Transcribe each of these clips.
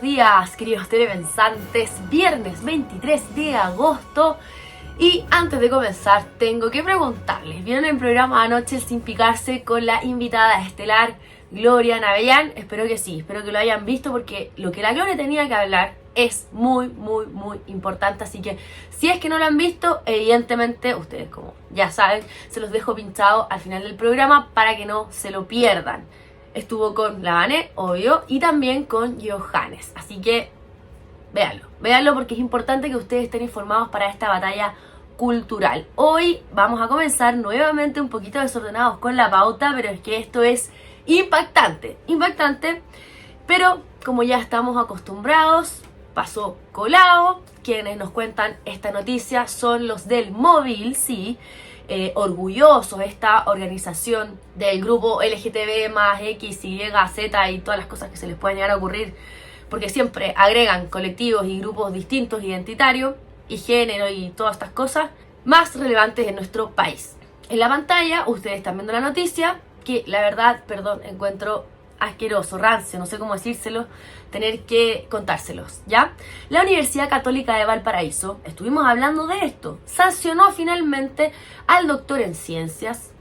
días, queridos telepensantes, viernes 23 de agosto. Y antes de comenzar, tengo que preguntarles, ¿vieron el programa anoche Sin Picarse con la invitada estelar Gloria Navellán? Espero que sí, espero que lo hayan visto porque lo que la Gloria tenía que hablar es muy importante. Así que si es que no lo han visto, evidentemente ustedes, como ya saben, se los dejo pinchado al final del programa para que no se lo pierdan. Estuvo con la Vané, obvio, y también con Johannes. Así que véanlo porque es importante que ustedes estén informados para esta batalla cultural. Hoy vamos a comenzar nuevamente un poquito desordenados con la pauta, pero es que esto es impactante, pero como ya estamos acostumbrados, pasó colado. Quienes nos cuentan esta noticia son los del Móvil, sí, orgullosos de esta organización del grupo LGTB más X, Y, Z y todas las cosas que se les pueden llegar a ocurrir, porque siempre agregan colectivos y grupos distintos, identitarios y género y todas estas cosas más relevantes en nuestro país. En la pantalla ustedes están viendo la noticia que la verdad, encuentro asqueroso, rancio, no sé cómo decírselo, tener que contárselos, ¿ya? La Universidad Católica de Valparaíso, estuvimos hablando de esto, sancionó finalmente al doctor en ciencias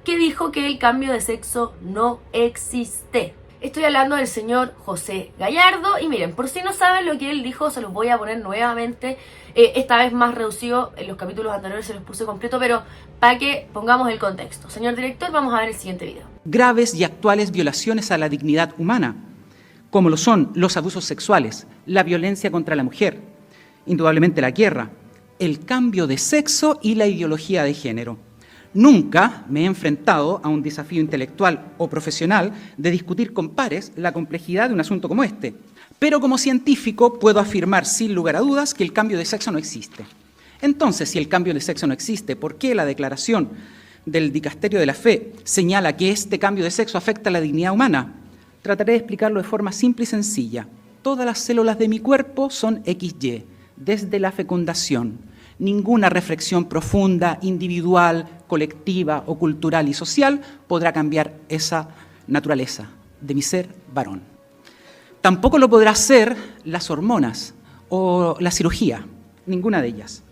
que dijo que el cambio de sexo no existe. Estoy hablando del señor José Gallardo y miren, por si no saben lo que él dijo, se los voy a poner nuevamente, esta vez más reducido, en los capítulos anteriores se los puse completo, pero para que pongamos el contexto. Señor director, vamos a ver el siguiente video. Graves y actuales violaciones a la dignidad humana, como lo son los abusos sexuales, la violencia contra la mujer, indudablemente la guerra, el cambio de sexo y la ideología de género. Nunca me he enfrentado a un desafío intelectual o profesional de discutir con pares la complejidad de un asunto como este, pero como científico puedo afirmar sin lugar a dudas que el cambio de sexo no existe. Entonces, si el cambio de sexo no existe, ¿por qué la declaración del Dicasterio de la Fe señala que este cambio de sexo afecta a la dignidad humana? Trataré de explicarlo de forma simple y sencilla. Todas las células de mi cuerpo son XY, desde la fecundación. Ninguna reflexión profunda, individual, colectiva o cultural y social podrá cambiar esa naturaleza de mi ser varón. Tampoco lo podrá hacer las hormonas o la cirugía, ninguna de ellas.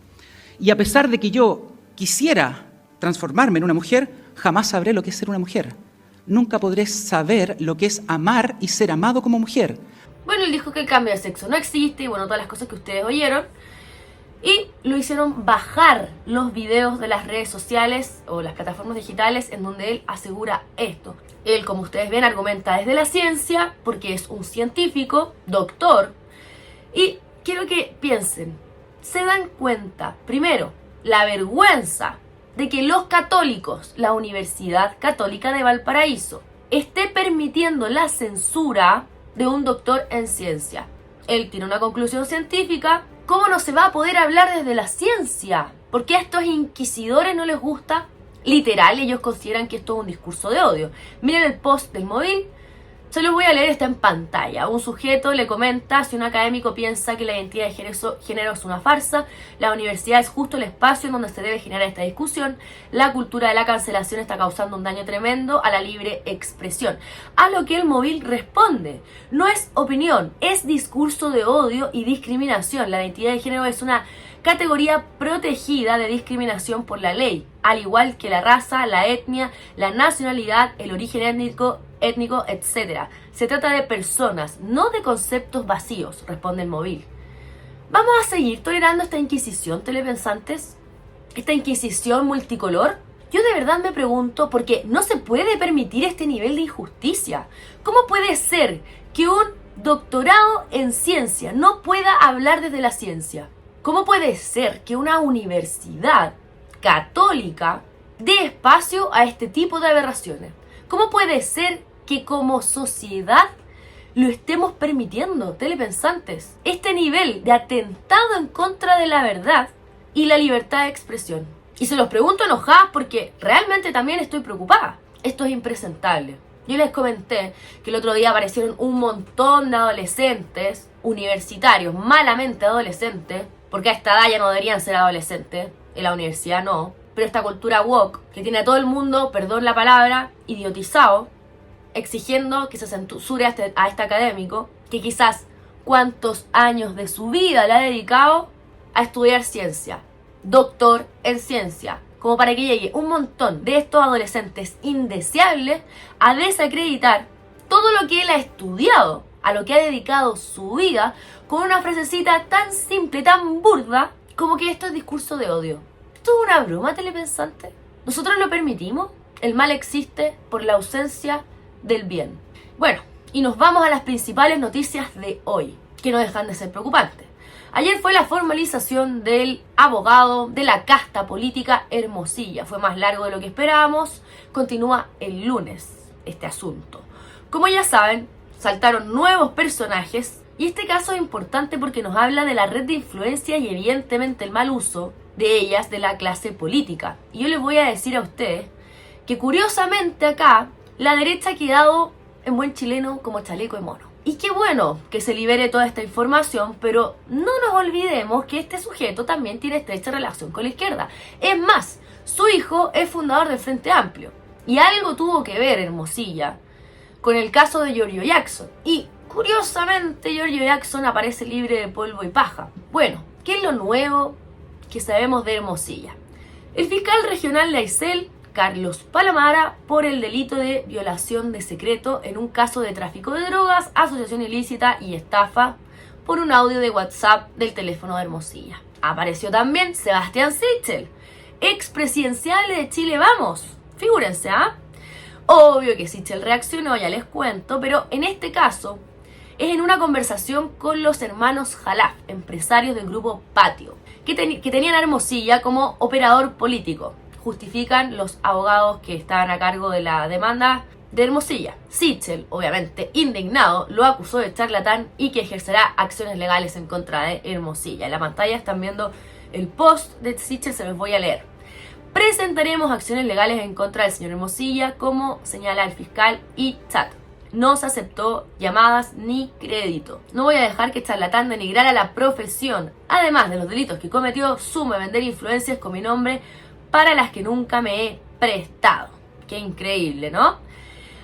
Y a pesar de que yo quisiera transformarme en una mujer, jamás sabré lo que es ser una mujer. Nunca podré saber lo que es amar y ser amado como mujer. Bueno, él dijo que el cambio de sexo no existe y bueno, todas las cosas que ustedes oyeron. Y lo hicieron bajar los videos de las redes sociales o las plataformas digitales en donde él asegura esto. Él, como ustedes ven, argumenta desde la ciencia porque es un científico, doctor. Y quiero que piensen, se dan cuenta, primero, la vergüenza de que los católicos, la Universidad Católica de Valparaíso, esté permitiendo la censura de un doctor en ciencia. Él tiene una conclusión científica. ¿Cómo no se va a poder hablar desde la ciencia? Porque a estos inquisidores no les gusta. Literal, ellos consideran que esto es un discurso de odio. Miren el post del Móvil. Se los voy a leer, está en pantalla. Un sujeto le comenta: si un académico piensa que la identidad de género es una farsa, la universidad es justo el espacio en donde se debe generar esta discusión. La cultura de la cancelación está causando un daño tremendo a la libre expresión. A lo que el Móvil responde: no es opinión, es discurso de odio y discriminación. La identidad de género es una categoría protegida de discriminación por la ley, al igual que la raza, la etnia, la nacionalidad, el origen étnico, etc. Se trata de personas, no de conceptos vacíos, responde el Móvil. ¿Vamos a seguir tolerando esta inquisición, telepensantes? ¿Esta inquisición multicolor? Yo de verdad me pregunto, porque no se puede permitir este nivel de injusticia. ¿Cómo puede ser que un doctorado en ciencia no pueda hablar desde la ciencia? ¿Cómo puede ser que una universidad católica dé espacio a este tipo de aberraciones? ¿Cómo puede ser que como sociedad lo estemos permitiendo, telepensantes? Este nivel de atentado en contra de la verdad y la libertad de expresión. Y se los pregunto enojadas porque realmente también estoy preocupada. Esto es impresentable. Yo les comenté que el otro día aparecieron un montón de adolescentes universitarios, malamente adolescentes, porque a esta edad ya no deberían ser adolescentes, en la universidad no, pero esta cultura woke que tiene a todo el mundo, perdón la palabra, idiotizado, exigiendo que se censure a este académico, que quizás cuántos años de su vida le ha dedicado a estudiar ciencia. Doctor en ciencia. Como para que llegue un montón de estos adolescentes indeseables a desacreditar todo lo que él ha estudiado, a lo que ha dedicado su vida, con una frasecita tan simple, tan burda, como que esto es discurso de odio. ¿Esto es una broma, telepensante? ¿Nosotros lo permitimos? El mal existe por la ausencia del bien. Bueno, y nos vamos a las principales noticias de hoy, que no dejan de ser preocupantes. Ayer fue la formalización del abogado de la casta política Hermosilla. Fue más largo de lo que esperábamos. Continúa el lunes este asunto. Como ya saben, saltaron nuevos personajes y este caso es importante porque nos habla de la red de influencia y evidentemente el mal uso de ellas de la clase política. Y yo les voy a decir a ustedes que curiosamente acá la derecha ha quedado en buen chileno como chaleco de mono. Y qué bueno que se libere toda esta información, pero no nos olvidemos que este sujeto también tiene estrecha relación con la izquierda. Es más, su hijo es fundador del Frente Amplio. Y algo tuvo que ver Hermosilla con el caso de Giorgio Jackson. Y curiosamente Giorgio Jackson aparece libre de polvo y paja. Bueno, ¿qué es lo nuevo que sabemos de Hermosilla? El fiscal regional de Aysén, Carlos Palamara, por el delito de violación de secreto en un caso de tráfico de drogas, asociación ilícita y estafa por un audio de WhatsApp del teléfono de Hermosilla. Apareció también Sebastián Sichel, expresidencial de Chile Vamos. Figúrense, ¿ah? Obvio que Sichel reaccionó, ya les cuento, pero en este caso es en una conversación con los hermanos Jalaf, empresarios del grupo Patio, que tenían a Hermosilla como operador político. Justifican los abogados que estaban a cargo de la demanda de Hermosilla. Sichel, obviamente indignado, lo acusó de charlatán y que ejercerá acciones legales en contra de Hermosilla. En la pantalla están viendo el post de Sichel, se los voy a leer. Presentaremos acciones legales en contra del señor Hermosilla, como señala el fiscal y chat. No se aceptó llamadas ni crédito. No voy a dejar que charlatán denigrara la profesión. Además de los delitos que cometió, sume vender influencias con mi nombre para las que nunca me he prestado. Qué increíble, ¿no?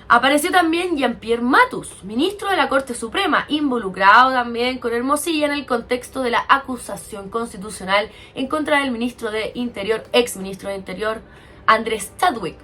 Apareció también Jean-Pierre Matus, ministro de la Corte Suprema, involucrado también con Hermosilla en el contexto de la acusación constitucional en contra del ministro de Interior, ex ministro de Interior, Andrés Chadwick.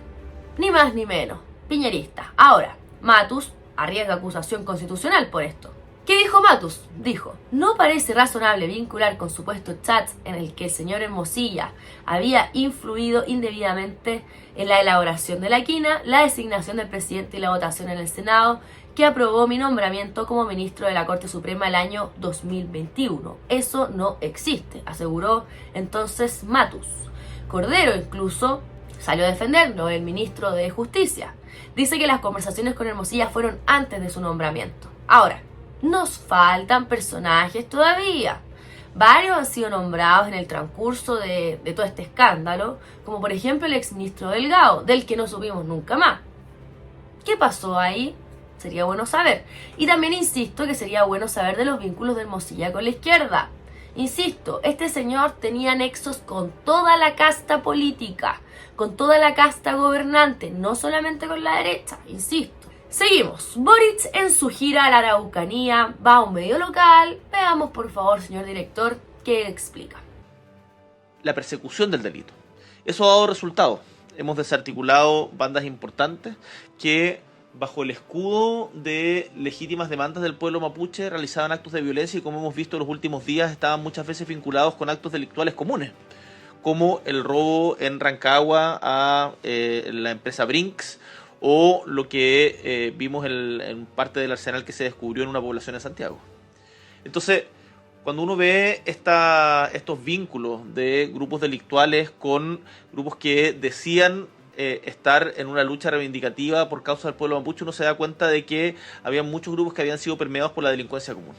Ni más ni menos, piñerista. Ahora, Matus arriesga acusación constitucional por esto. ¿Qué dijo Matus? Dijo, no parece razonable vincular con supuestos chats en el que el señor Hermosilla había influido indebidamente en la elaboración de la quina, la designación del presidente y la votación en el Senado, que aprobó mi nombramiento como ministro de la Corte Suprema el año 2021. Eso no existe, aseguró entonces Matus. Cordero incluso salió a defenderlo, el ministro de Justicia. Dice que las conversaciones con Hermosilla fueron antes de su nombramiento. Ahora, nos faltan personajes todavía. Varios han sido nombrados en el transcurso de todo este escándalo, como por ejemplo el exministro Delgado, del que no supimos nunca más. ¿Qué pasó ahí? Sería bueno saber. Y también insisto que sería bueno saber de los vínculos de Hermosilla con la izquierda. Insisto, este señor tenía nexos con toda la casta política, con toda la casta gobernante, no solamente con la derecha, insisto. Seguimos. Boric en su gira a la Araucanía va a un medio local. Veamos por favor, señor director, qué explica. La persecución del delito. Eso ha dado resultados. Hemos desarticulado bandas importantes que, bajo el escudo de legítimas demandas del pueblo mapuche, realizaban actos de violencia y, como hemos visto en los últimos días, estaban muchas veces vinculados con actos delictuales comunes, como el robo en Rancagua a la empresa Brinks, o lo que vimos en parte del arsenal que se descubrió en una población de Santiago. Entonces, cuando uno ve estos vínculos de grupos delictuales con grupos que decían estar en una lucha reivindicativa por causa del pueblo mapuche, uno se da cuenta de que había muchos grupos que habían sido permeados por la delincuencia común.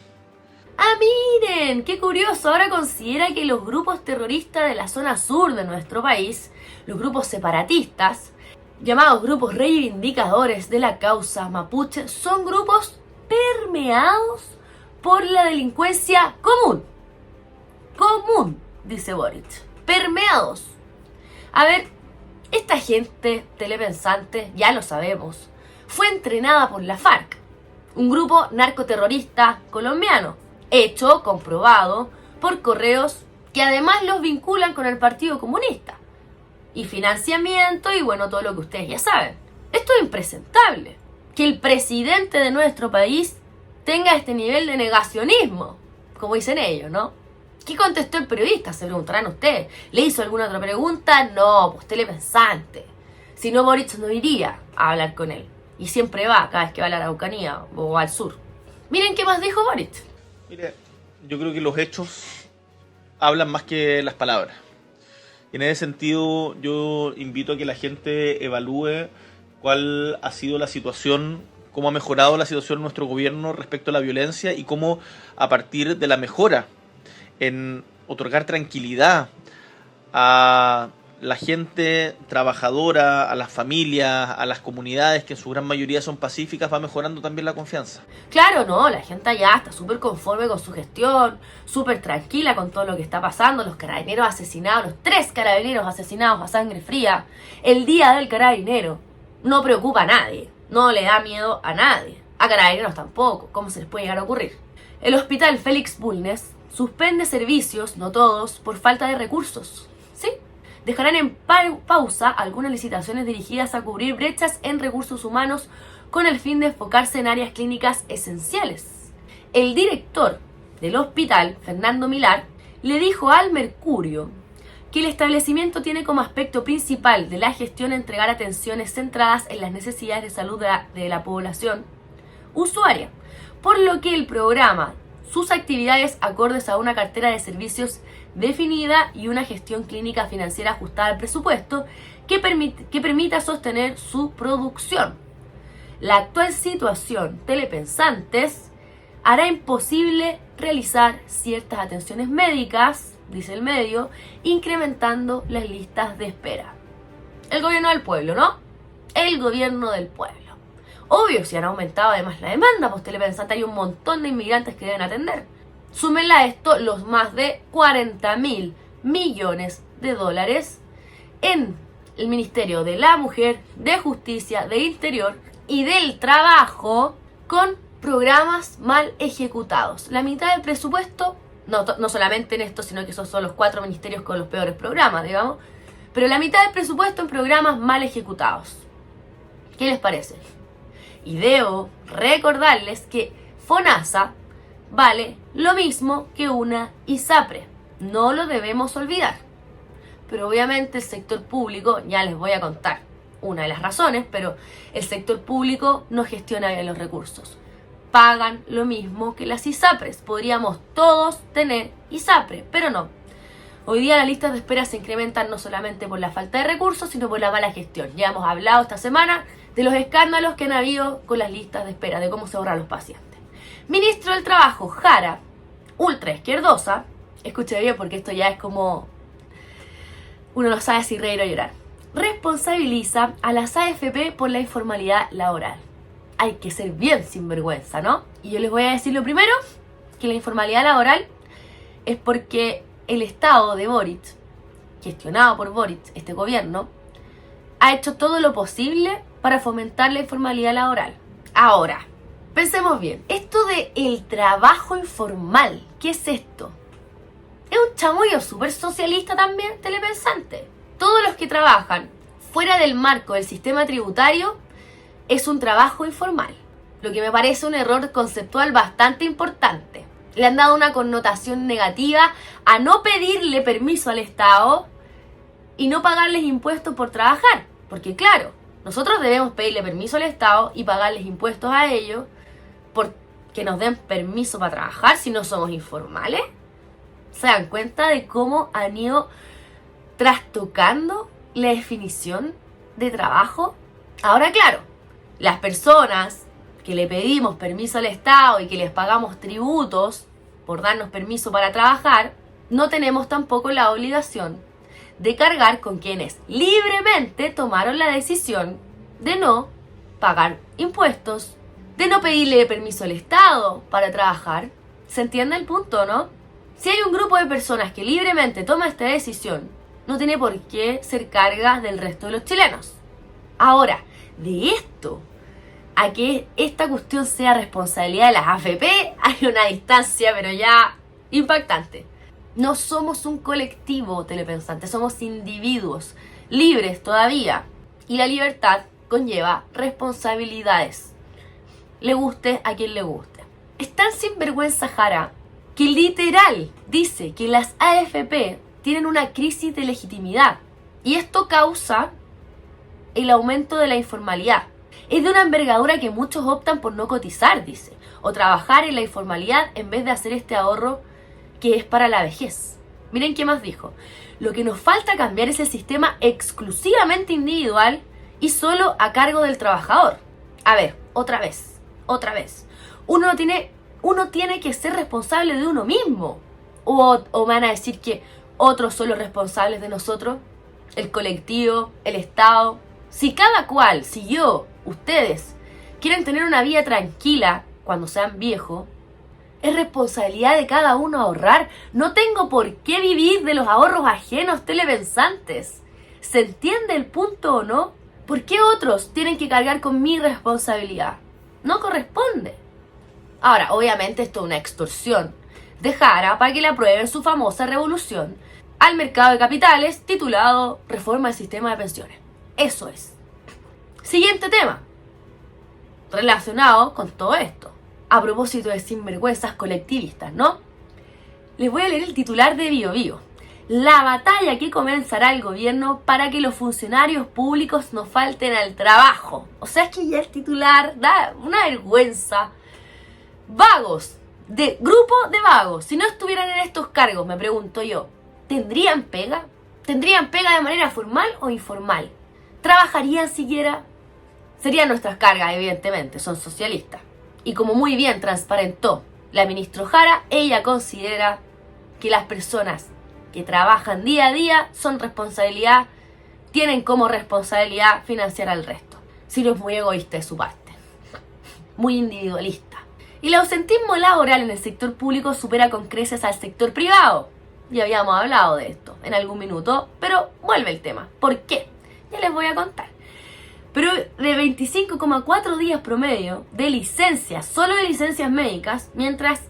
¡Ah, miren! ¡Qué curioso! Ahora considera que los grupos terroristas de la zona sur de nuestro país, los grupos separatistas, llamados grupos reivindicadores de la causa mapuche, son grupos permeados por la delincuencia común. Común, dice Boric. Permeados. A ver, esta gente telepensante, ya lo sabemos, fue entrenada por la FARC, un grupo narcoterrorista colombiano. Hecho comprobado por correos que además los vinculan con el Partido Comunista. Y financiamiento y bueno, todo lo que ustedes ya saben. Esto es impresentable. Que el presidente de nuestro país tenga este nivel de negacionismo, como dicen ellos, ¿no? ¿Qué contestó el periodista? Se preguntarán ustedes. ¿Le hizo alguna otra pregunta? No, pues telepensante. Si no, Boric no iría a hablar con él. Y siempre va cada vez que va a la Araucanía o al sur. Miren qué más dijo Boric. Mire, yo creo que los hechos hablan más que las palabras. Y en ese sentido, yo invito a que la gente evalúe cuál ha sido la situación, cómo ha mejorado la situación de nuestro gobierno respecto a la violencia y cómo a partir de la mejora en otorgar tranquilidad a la gente trabajadora, a las familias, a las comunidades que en su gran mayoría son pacíficas, va mejorando también la confianza. Claro, no, la gente allá está súper conforme con su gestión, súper tranquila con todo lo que está pasando, los carabineros asesinados, los 3 carabineros asesinados a sangre fría, el día del carabinero, no preocupa a nadie, no le da miedo a nadie, a carabineros tampoco, ¿cómo se les puede llegar a ocurrir? El hospital Félix Bulnes suspende servicios, no todos, por falta de recursos, ¿sí? Dejarán en pausa algunas licitaciones dirigidas a cubrir brechas en recursos humanos con el fin de enfocarse en áreas clínicas esenciales. El director del hospital, Fernando Millar, le dijo al Mercurio que el establecimiento tiene como aspecto principal de la gestión entregar atenciones centradas en las necesidades de salud de la población usuaria, por lo que el programa sus actividades acordes a una cartera de servicios definida y una gestión clínica financiera ajustada al presupuesto que permita sostener su producción. La actual situación, telepensantes, hará imposible realizar ciertas atenciones médicas, dice el medio, incrementando las listas de espera. El gobierno del pueblo, ¿no? El gobierno del pueblo. Obvio, si han aumentado además la demanda, pues telepensante hay un montón de inmigrantes que deben atender. Súmenle a esto los más de 40.000 millones de dólares en el Ministerio de la Mujer, de Justicia, de Interior y del Trabajo con programas mal ejecutados. La mitad del presupuesto, no solamente en esto, sino que esos son los 4 ministerios con los peores programas, digamos, pero la mitad del presupuesto en programas mal ejecutados. ¿Qué les parece? Y debo recordarles que FONASA vale lo mismo que una ISAPRE. No lo debemos olvidar. Pero obviamente el sector público, ya les voy a contar una de las razones, pero el sector público no gestiona bien los recursos. Pagan lo mismo que las ISAPRES. Podríamos todos tener ISAPRE, pero no. Hoy día las listas de espera se incrementan no solamente por la falta de recursos, sino por la mala gestión. Ya hemos hablado esta semana de los escándalos que han habido con las listas de espera, de cómo se ahorran los pacientes. Ministro del Trabajo, Jara, ultra izquierdosa, escuche bien porque esto ya es como... uno no sabe si reír o llorar. Responsabiliza a las AFP por la informalidad laboral. Hay que ser bien sinvergüenza, ¿no? Y yo les voy a decir lo primero, que la informalidad laboral es porque el Estado de Boric, gestionado por Boric, este gobierno, ha hecho todo lo posible para fomentar la informalidad laboral. Ahora, pensemos bien, esto de el trabajo informal, ¿qué es esto? Es un chamullo súper socialista también, telepensante. Todos los que trabajan fuera del marco del sistema tributario es un trabajo informal, lo que me parece un error conceptual bastante importante. Le han dado una connotación negativa a no pedirle permiso al Estado y no pagarles impuestos por trabajar. Porque claro, nosotros debemos pedirle permiso al Estado y pagarles impuestos a ellos por que nos den permiso para trabajar si no somos informales. ¿Se dan cuenta de cómo han ido trastocando la definición de trabajo? Ahora claro, las personas que le pedimos permiso al Estado y que les pagamos tributos por darnos permiso para trabajar, no tenemos tampoco la obligación de cargar con quienes libremente tomaron la decisión de no pagar impuestos, de no pedirle permiso al Estado para trabajar. ¿Se entiende el punto, no? Si hay un grupo de personas que libremente toma esta decisión, no tiene por qué ser carga del resto de los chilenos. Ahora, de esto, a que esta cuestión sea responsabilidad de las AFP, hay una distancia, pero ya impactante. No somos un colectivo telepensante, somos individuos libres todavía. Y la libertad conlleva responsabilidades. Le guste a quien le guste. Es tan sinvergüenza Jara que literal dice que las AFP tienen una crisis de legitimidad. Y esto causa el aumento de la informalidad. Es de una envergadura que muchos optan por no cotizar, dice, o trabajar en la informalidad en vez de hacer este ahorro que es para la vejez. Miren qué más dijo. Lo que nos falta cambiar es el sistema exclusivamente individual y solo a cargo del trabajador. A ver, otra vez. Uno tiene que ser responsable de uno mismo. O van a decir que otros son los responsables de nosotros, el colectivo, el Estado. Si cada cual, si yo, ustedes, quieren tener una vida tranquila cuando sean viejos, es responsabilidad de cada uno ahorrar. No tengo por qué vivir de los ahorros ajenos telepensantes. ¿Se entiende el punto o no? ¿Por qué otros tienen que cargar con mi responsabilidad? No corresponde. Ahora, obviamente esto es una extorsión de Jara para que le aprueben su famosa revolución al mercado de capitales titulado Reforma del Sistema de Pensiones. Eso es. Siguiente tema relacionado con todo esto. A propósito de sinvergüenzas colectivistas, ¿no? Les voy a leer el titular de BioBio. La batalla que comenzará el gobierno para que los funcionarios públicos no falten al trabajo. O sea, es que ya el titular da una vergüenza. Vagos, grupo de vagos. Si no estuvieran en estos cargos, me pregunto yo, ¿tendrían pega? ¿Tendrían pega de manera formal o informal? ¿Trabajarían siquiera? Serían nuestras cargas, evidentemente, son socialistas. Y como muy bien transparentó la ministra Jara, ella considera que las personas que trabajan día a día son responsabilidad, tienen como responsabilidad financiar al resto. Si no es muy egoísta de su parte, muy individualista. Y el ausentismo laboral en el sector público supera con creces al sector privado. Ya habíamos hablado de esto en algún minuto, pero vuelve el tema. ¿Por qué? Ya les voy a contar. Pero de 25,4 días promedio de licencias, solo de licencias médicas, mientras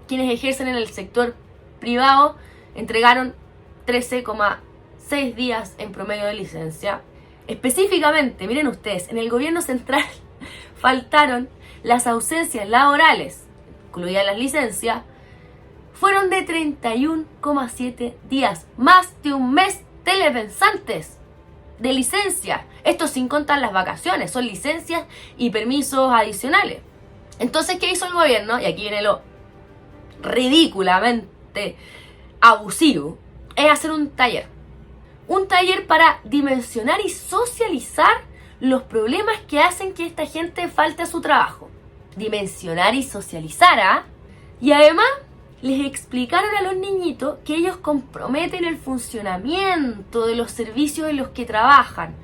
quienes ejercen en el sector privado entregaron 13,6 días en promedio de licencia. Específicamente, miren ustedes, en el gobierno central faltaron las ausencias laborales, incluidas las licencias, fueron de 31,7 días, más de un mes telepensantes de licencia. Esto sin contar las vacaciones, son licencias y permisos adicionales. Entonces, ¿qué hizo el gobierno? Y aquí viene lo ridículamente abusivo, es hacer un taller. Un taller para dimensionar y socializar los problemas que hacen que esta gente falte a su trabajo. Dimensionar y socializar, ¿ah? Y además les explicaron a los niñitos que ellos comprometen el funcionamiento de los servicios en los que trabajan.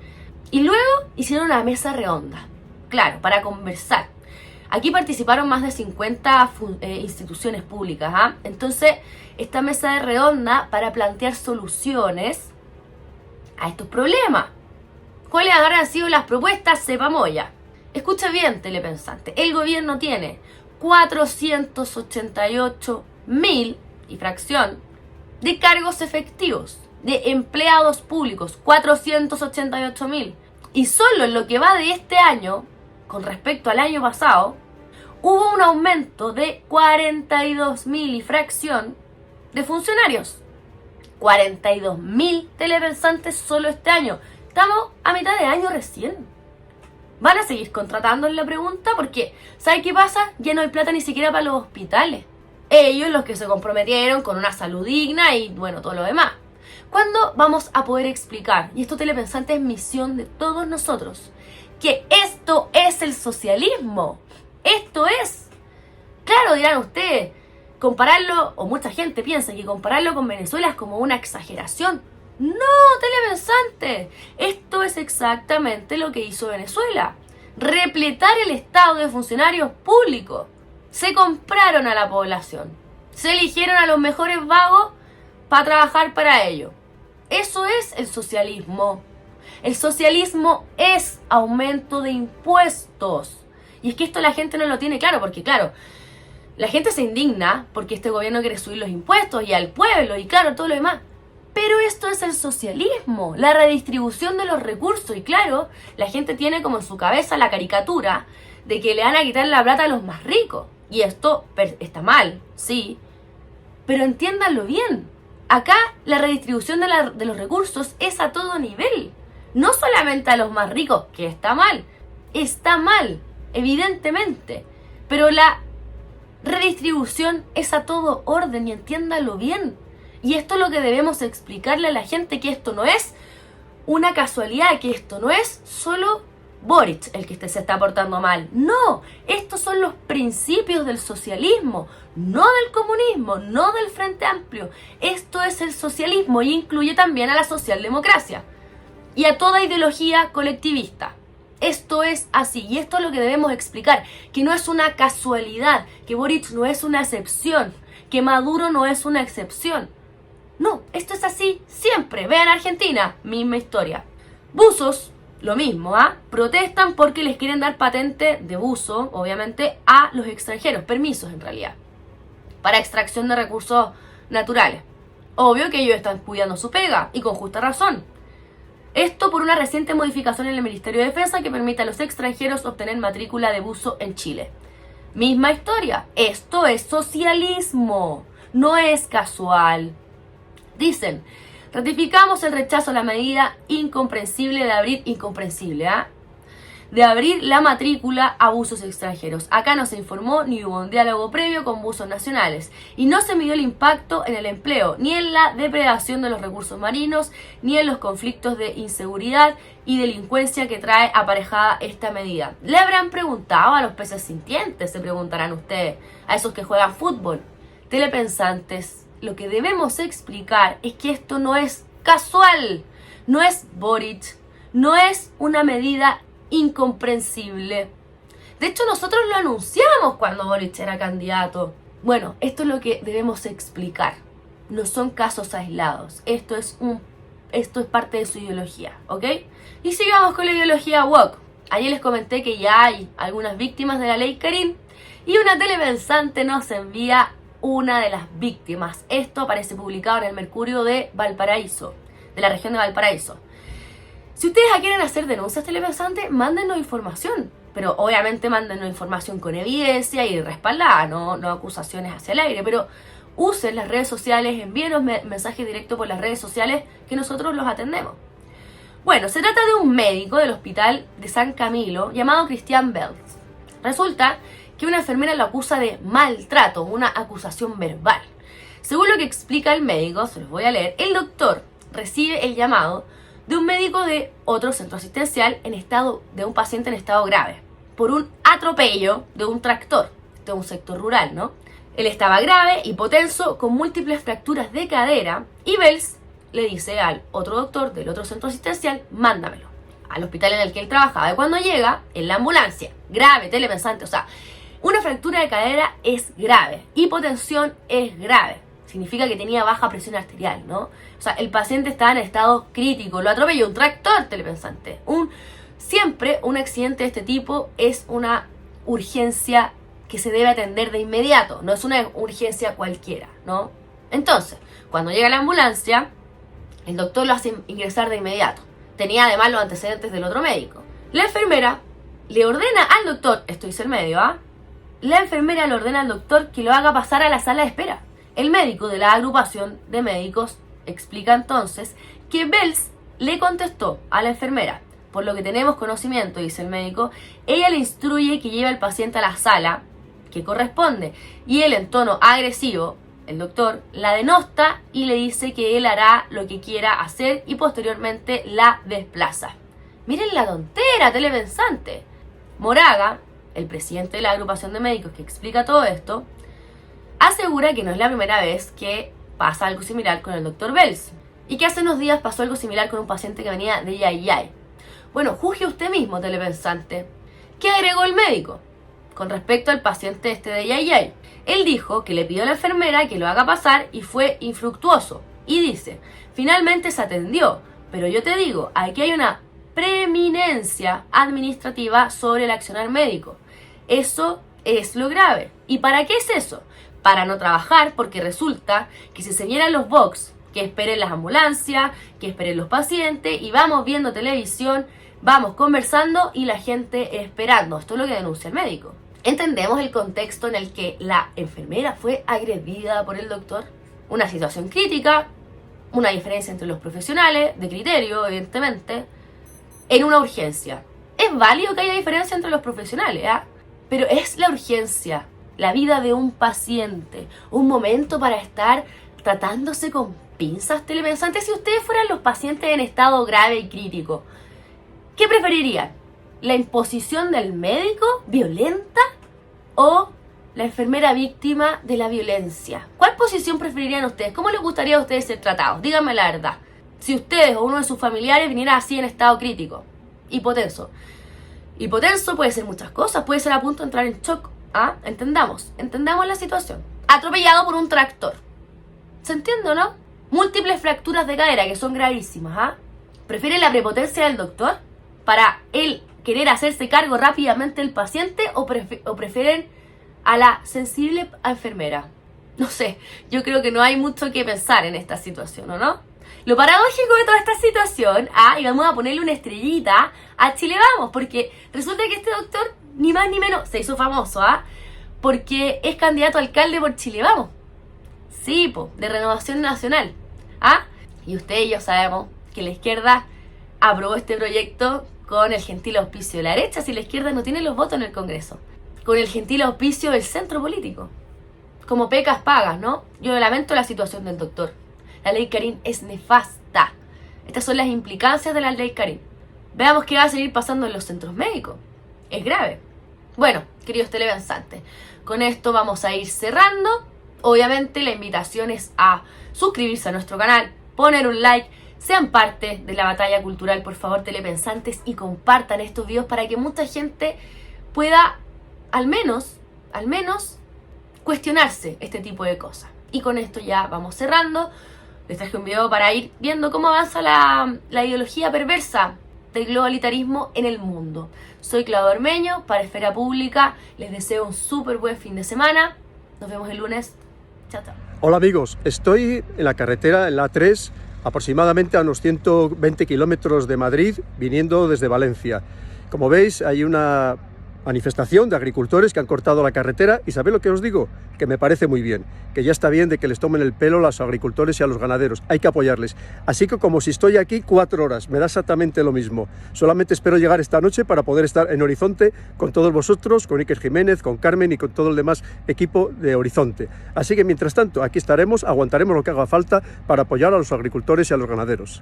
Y luego hicieron una mesa redonda, claro, para conversar. Aquí participaron más de 50 instituciones públicas, ¿ah? Entonces, esta mesa de redonda para plantear soluciones a estos problemas. ¿Cuáles habrán sido las propuestas? Sepamos ya. Escucha bien, telepensante. El gobierno tiene 488.000 y fracción de cargos efectivos, de empleados públicos, 488.000. Y solo en lo que va de este año, con respecto al año pasado, hubo un aumento de 42.000 y fracción de funcionarios. 42.000 telepensantes solo este año. Estamos a mitad de año recién. ¿Van a seguir contratando en la pregunta? Porque, ¿sabe qué pasa? Ya no hay plata ni siquiera para los hospitales. Ellos los que se comprometieron con una salud digna y, bueno, todo lo demás. ¿Cuándo vamos a poder explicar? Y esto, telepensante, es misión de todos nosotros. Que esto es el socialismo. Esto es. Claro, dirán ustedes, compararlo, o mucha gente piensa que compararlo con Venezuela es como una exageración. No, telepensante. Esto es exactamente lo que hizo Venezuela. Repletar el Estado de funcionarios públicos. Se compraron a la población. Se eligieron a los mejores vagos para trabajar para ello. Eso es el socialismo. El socialismo es aumento de impuestos. Y es que esto la gente no lo tiene claro, porque claro, la gente se indigna porque este gobierno quiere subir los impuestos y al pueblo y claro, todo lo demás. Pero esto es el socialismo, la redistribución de los recursos. Y claro, la gente tiene como en su cabeza la caricatura de que le van a quitar la plata a los más ricos. Y esto está mal, sí, pero entiéndanlo bien. Acá la redistribución de los recursos es a todo nivel. No solamente a los más ricos, que está mal, evidentemente. Pero la redistribución es a todo orden y entiéndanlo bien. Y esto es lo que debemos explicarle a la gente, que esto no es una casualidad, que esto no es solo Boric el que se está portando mal. No, estos son los principios del socialismo, no del comunismo, no del Frente Amplio. Esto es el socialismo y incluye también a la socialdemocracia y a toda ideología colectivista. Esto es así y esto es lo que debemos explicar, que no es una casualidad, que Boric no es una excepción, que Maduro no es una excepción. No, esto es así siempre. Vean Argentina, misma historia. Buzos, lo mismo, protestan porque les quieren dar patente de buzo, obviamente, a los extranjeros, permisos en realidad, para extracción de recursos naturales. Obvio que ellos están cuidando su pega, y con justa razón. Esto por una reciente modificación en el Ministerio de Defensa que permite a los extranjeros obtener matrícula de buzo en Chile. Misma historia, esto es socialismo, no es casual. Dicen, ratificamos el rechazo a la medida incomprensible de abrir la matrícula a buzos extranjeros. Acá no se informó ni hubo un diálogo previo con buzos nacionales y no se midió el impacto en el empleo, ni en la depredación de los recursos marinos, ni en los conflictos de inseguridad y delincuencia que trae aparejada esta medida. ¿Le habrán preguntado a los peces sintientes? Se preguntarán ustedes, a esos que juegan fútbol. Telepensantes, lo que debemos explicar es que esto no es casual, no es Boric, no es una medida incomprensible. De hecho, nosotros lo anunciamos cuando Boric era candidato. Bueno, esto es lo que debemos explicar. No son casos aislados. Esto es parte de su ideología, ¿ok? Y sigamos con la ideología woke. Ayer les comenté que ya hay algunas víctimas de la ley Karim y una telepensante nos envía una de las víctimas. Esto aparece publicado en el Mercurio de Valparaíso, de la región de Valparaíso. Si ustedes quieren hacer denuncias telepensantes, mándennos información, pero obviamente mándennos información con evidencia y respaldada, no acusaciones hacia el aire, pero usen las redes sociales, envíenos mensajes directos por las redes sociales que nosotros los atendemos. Bueno, se trata de un médico del hospital de San Camilo llamado Christian Belz. Resulta que una enfermera lo acusa de maltrato, una acusación verbal. Según lo que explica el médico, se los voy a leer, el doctor recibe el llamado de un médico de otro centro asistencial de un paciente en estado grave, por un atropello de un tractor, de un sector rural, ¿no? Él estaba grave, hipotenso, con múltiples fracturas de cadera, y Belz le dice al otro doctor del otro centro asistencial, mándamelo al hospital en el que él trabajaba. Y cuando llega, en la ambulancia, grave, telepensante, o sea, una fractura de cadera es grave, hipotensión es grave, significa que tenía baja presión arterial, ¿no? O sea, el paciente estaba en estado crítico, lo atropelló un tractor, telepensante. Siempre un accidente de este tipo es una urgencia que se debe atender de inmediato, no es una urgencia cualquiera, ¿no? Entonces, cuando llega la ambulancia, el doctor lo hace ingresar de inmediato. Tenía además los antecedentes del otro médico. La enfermera le ordena al doctor, esto dice el medio, la enfermera le ordena al doctor que lo haga pasar a la sala de espera. El médico de la agrupación de médicos explica entonces que Belz le contestó a la enfermera, por lo que tenemos conocimiento, dice el médico, ella le instruye que lleve al paciente a la sala que corresponde y él en tono agresivo, el doctor, la denosta y le dice que él hará lo que quiera hacer y posteriormente la desplaza. Miren la tontera, telepensante. Moraga, el presidente de la agrupación de médicos que explica todo esto, asegura que no es la primera vez que pasa algo similar con el doctor Belz y que hace unos días pasó algo similar con un paciente que venía de Yayay. Bueno, juzgue usted mismo, telepensante. ¿Qué agregó el médico con respecto al paciente de Yayay? Él dijo que le pidió a la enfermera que lo haga pasar y fue infructuoso. Y dice, finalmente se atendió, Pero yo te digo, aquí hay una preeminencia administrativa sobre el accionar médico. Eso es lo grave. ¿Y para qué es eso? Para no trabajar, porque resulta que si se vieran los box, que esperen las ambulancias, que esperen los pacientes, y vamos viendo televisión, vamos conversando y la gente esperando. Esto es lo que denuncia el médico. ¿Entendemos el contexto en el que la enfermera fue agredida por el doctor? Una situación crítica, una diferencia entre los profesionales, de criterio, evidentemente, en una urgencia. Es válido que haya diferencia entre los profesionales, ¿eh? Pero es la urgencia, la vida de un paciente, un momento para estar tratándose con pinzas telepensantes. Si ustedes fueran los pacientes en estado grave y crítico, ¿qué preferirían? ¿La imposición del médico violenta o la enfermera víctima de la violencia? ¿Cuál posición preferirían ustedes? ¿Cómo les gustaría a ustedes ser tratados? Díganme la verdad. Si ustedes o uno de sus familiares viniera así en estado crítico, hipotenso. Hipotenso puede ser muchas cosas, puede ser a punto de entrar en shock. ¿Ah? Entendamos la situación. Atropellado por un tractor. ¿Se entiende o no? Múltiples fracturas de cadera que son gravísimas. ¿Ah? ¿Prefieren la prepotencia del doctor para él querer hacerse cargo rápidamente del paciente o prefieren a la sensible enfermera? No sé, yo creo que no hay mucho que pensar en esta situación, ¿o no? Lo paradójico de toda esta situación, y vamos a ponerle una estrellita a Chile Vamos, porque resulta que este doctor, ni más ni menos, se hizo famoso, porque es candidato a alcalde por Chile Vamos. Sí, de Renovación Nacional. Y ustedes y yo sabemos que la izquierda aprobó este proyecto con el gentil auspicio de la derecha, si la izquierda no tiene los votos en el Congreso. Con el gentil auspicio del centro político. Como pecas pagas, ¿no? Yo lamento la situación del doctor. La ley Karin es nefasta. Estas son las implicancias de la ley Karin. Veamos qué va a seguir pasando en los centros médicos. Es grave. Bueno, queridos telepensantes, con esto vamos a ir cerrando. Obviamente la invitación es a suscribirse a nuestro canal, poner un like, sean parte de la batalla cultural, por favor, telepensantes, y compartan estos videos para que mucha gente pueda al menos cuestionarse este tipo de cosas. Y con esto ya vamos cerrando. Les traje un video para ir viendo cómo avanza la ideología perversa del globalitarismo en el mundo. Soy Claudio Ormeño para Esfera Pública. Les deseo un súper buen fin de semana. Nos vemos el lunes. Chao, chao. Hola amigos, estoy en la carretera, en la A3, aproximadamente a unos 120 kilómetros de Madrid, viniendo desde Valencia. Como veis, hay una manifestación de agricultores que han cortado la carretera y ¿sabéis lo que os digo? Que me parece muy bien, que ya está bien de que les tomen el pelo a los agricultores y a los ganaderos, hay que apoyarles. Así que como si estoy aquí 4 horas, me da exactamente lo mismo. Solamente espero llegar esta noche para poder estar en Horizonte con todos vosotros, con Iker Jiménez, con Carmen y con todo el demás equipo de Horizonte. Así que mientras tanto, aquí estaremos, aguantaremos lo que haga falta para apoyar a los agricultores y a los ganaderos.